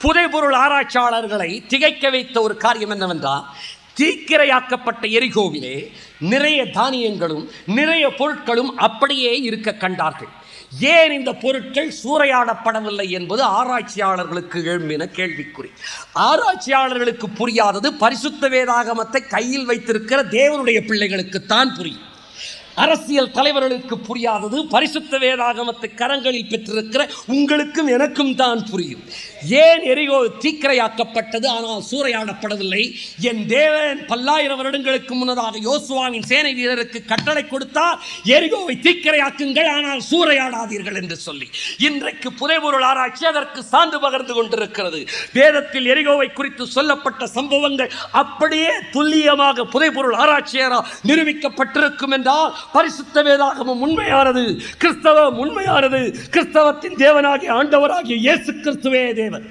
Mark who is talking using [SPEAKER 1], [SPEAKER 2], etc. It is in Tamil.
[SPEAKER 1] புதைபொருள் ஆராய்ச்சியாளர்களை திகைக்க வைத்த ஒரு காரியம் என்னவென்றால், தீக்கிரையாக்கப்பட்ட எரிகோவிலே நிறைய தானியங்களும் நிறைய பொருட்களும் அப்படியே இருக்க கண்டார்கள். ஏன் இந்த பொருட்கள் சூறையாடப்படவில்லை என்பது ஆராய்ச்சியாளர்களுக்கு எழும்பின கேள்விக்குறி. ஆராய்ச்சியாளர்களுக்கு புரியாதது பரிசுத்த வேதாகமத்தை கையில் வைத்திருக்கிற தேவனுடைய பிள்ளைகளுக்குத்தான் புரியும். அரசியல் தலைவர்களுக்கு புரியாதது பரிசுத்த வேதாகமத்தை கரங்களில் பெற்றிருக்கிற உங்களுக்கும் எனக்கும் தான் புரியும். ஏன் எரிகோ தீக்கிரையாக்கப்பட்டது ஆனால் சூறையாடப்படவில்லை? என் தேவன் பல்லாயிரம் வருடங்களுக்கு முன்னதாக யோசுவாவின் சேனை வீரருக்கு கட்டளை கொடுத்தார், எரிகோவை தீக்கிரையாக்குங்கள் ஆனால் சூறையாடாதீர்கள் என்று சொல்லி. இன்றைக்கு புதைபொருள் ஆராய்ச்சி அதற்கு சான்று பகர்ந்து கொண்டிருக்கிறது. வேதத்தில் எரிகோவை குறித்து சொல்லப்பட்ட சம்பவங்கள் அப்படியே துல்லியமாக புதைபொருள் ஆராய்ச்சியாளரால் நிரூபிக்கப்பட்டிருக்கும் என்றால் பரிசுத்த வேதாகமம் உண்மையானது, கிறிஸ்தவம் உண்மையானது. கிறிஸ்தவத்தின் தேவனாகிய ஆண்டவராகிய இயேசு கிறிஸ்துவே தேவன்.